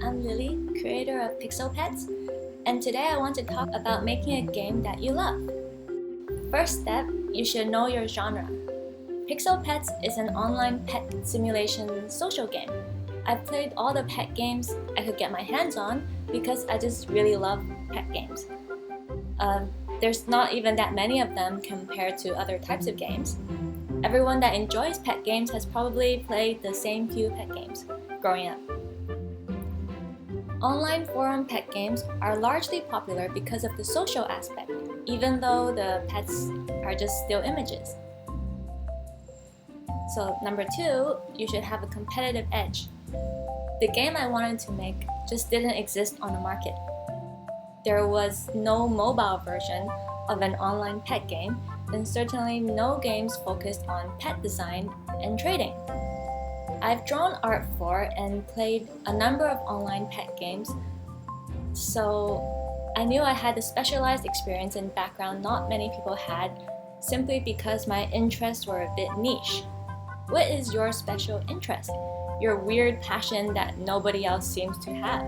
I'm Lily, creator of Petz, and today I want to talk about making a game that you love. First step, you should know your genre. Petz is an online pet simulation social game. I've played all the pet games I could get my hands on because I just really love pet games. There's not even that many of them compared to other types of games. Everyone that enjoys pet games has probably played the same few pet games growing up. Online forum pet games are largely popular because of the social aspect, even though the pets are just still images. So number 2, you should have a competitive edge. The game I wanted to make just didn't exist on the market. There was no mobile version of an online pet game, and certainly no games focused on pet design and trading. I've drawn art for and played a number of online pet games, so I knew I had a specialized experience and background not many people had, simply because my interests were a bit niche. What is your special interest? Your weird passion that nobody else seems to have?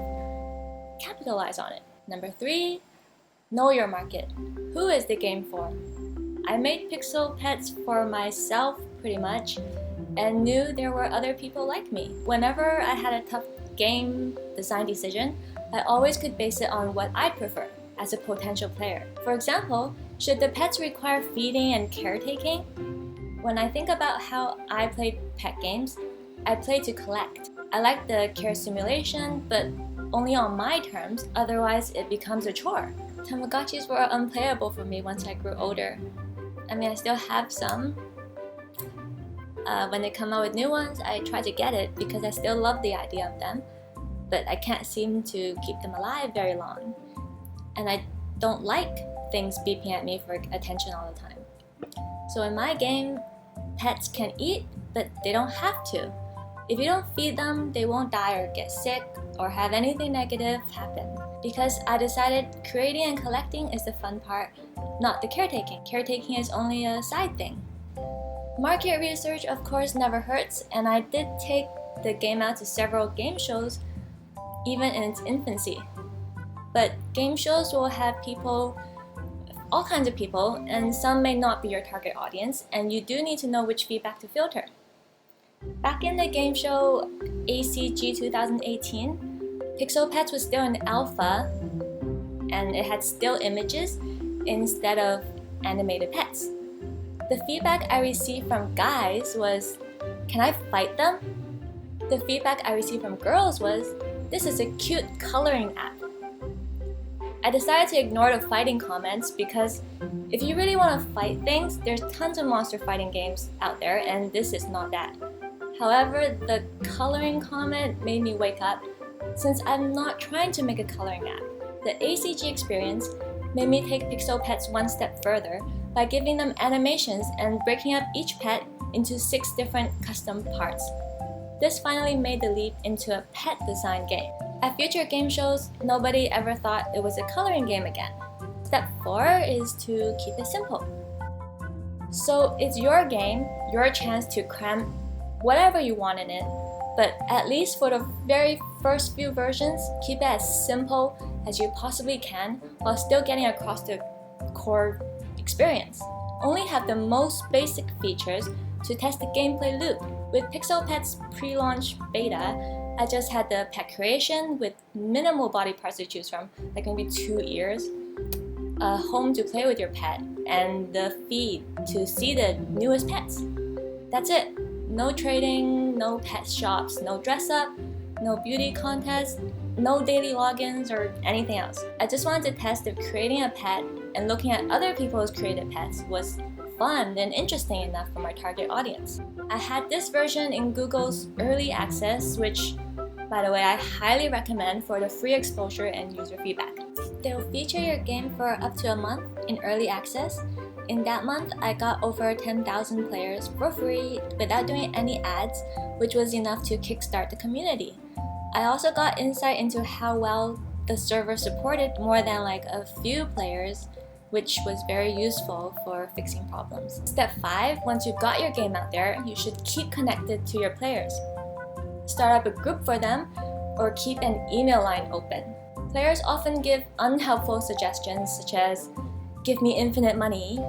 Capitalize on it. Number 3, know your market. Who is the game for? I made Petz for myself pretty much, and knew there were other people like me. Whenever I had a tough game design decision, I always could base it on what I'd prefer as a potential player. For example, should the pets require feeding and caretaking? When I think about how I played pet games, I play to collect. I like the care simulation, but only on my terms, otherwise it becomes a chore. Tamagotchis were unplayable for me once I grew older. I mean, I still have some. When they come out with new ones, I try to get it because I still love the idea of them, but I can't seem to keep them alive very long. And I don't like things beeping at me for attention all the time. So in my game, pets can eat, but they don't have to. If you don't feed them, they won't die or get sick or have anything negative happen. Because I decided creating and collecting is the fun part, not the caretaking. Caretaking is only a side thing. Market research, of course, never hurts, and I did take the game out to several game shows, even in its infancy. But game shows will have people, all kinds of people, and some may not be your target audience, and you do need to know which feedback to filter. Back in the game show ACG 2018, Petz was still in alpha, and it had still images instead of animated pets. The feedback I received from guys was, "Can I fight them?" The feedback I received from girls was, "This is a cute coloring app." I decided to ignore the fighting comments because if you really want to fight things, there's tons of monster fighting games out there, and this is not that. However, the coloring comment made me wake up, since I'm not trying to make a coloring app. The ACG experience made me take Petz one step further by giving them animations and breaking up each pet into 6 different custom parts. This finally made the leap into a pet design game. At future game shows, nobody ever thought it was a coloring game again. Step 4 is to keep it simple. So it's your game, your chance to cram whatever you want in it, but at least for the very first few versions, keep it as simple as you possibly can while still getting across the core experience. Only have the most basic features to test the gameplay loop. With Petz pre-launch beta, I just had the pet creation with minimal body parts to choose from, like maybe 2 ears, a home to play with your pet, and the feed to see the newest pets. That's it. No trading, no pet shops, no dress up, no beauty contests, no daily logins or anything else. I just wanted to test if creating a pet and looking at other people's created pets was fun and interesting enough for my target audience. I had this version in Google's early access, which, by the way, I highly recommend for the free exposure and user feedback. They'll feature your game for up to a month in early access. In that month, I got over 10,000 players for free without doing any ads, which was enough to kickstart the community. I also got insight into how well the server supported more than like a few players, which was very useful for fixing problems. Step 5, once you've got your game out there, you should keep connected to your players. Start up a group for them or keep an email line open. Players often give unhelpful suggestions such as, "Give me infinite money,"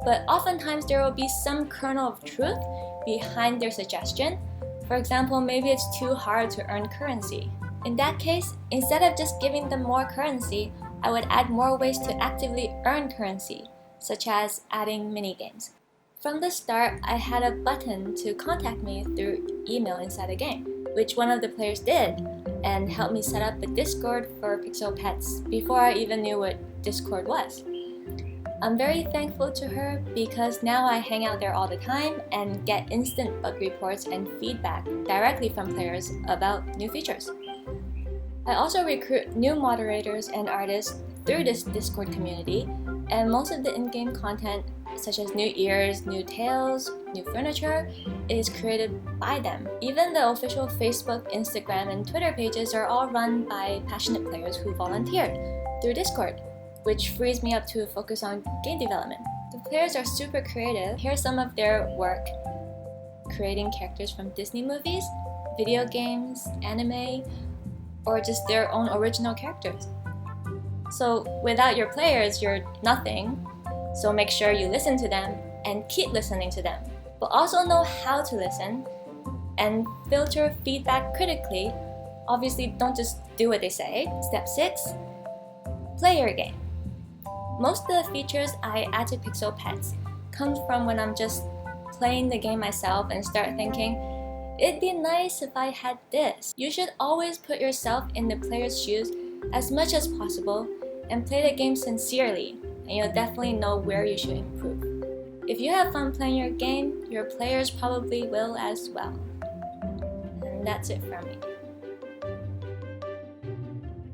but oftentimes there will be some kernel of truth behind their suggestion. For example, maybe it's too hard to earn currency. In that case, instead of just giving them more currency, I would add more ways to actively earn currency, such as adding minigames. From the start, I had a button to contact me through email inside the game, which one of the players did, and helped me set up a Discord for Pixel Petz before I even knew what Discord was. I'm very thankful to her because now I hang out there all the time and get instant bug reports and feedback directly from players about new features. I also recruit new moderators and artists through this Discord community, and most of the in-game content, such as new ears, new tails, new furniture, is created by them. Even the official Facebook, Instagram, and Twitter pages are all run by passionate players who volunteered through Discord, which frees me up to focus on game development. The players are super creative. Here's some of their work: creating characters from Disney movies, video games, anime, or just their own original characters. So without your players, you're nothing. So make sure you listen to them and keep listening to them, but also know how to listen and filter feedback critically. Obviously, don't just do what they say. Step 6, play your game. Most of the features I add to Pixel Petz come from when I'm just playing the game myself and start thinking, it'd be nice if I had this. You should always put yourself in the player's shoes as much as possible and play the game sincerely, and you'll definitely know where you should improve. If you have fun playing your game, your players probably will as well. And that's it from me.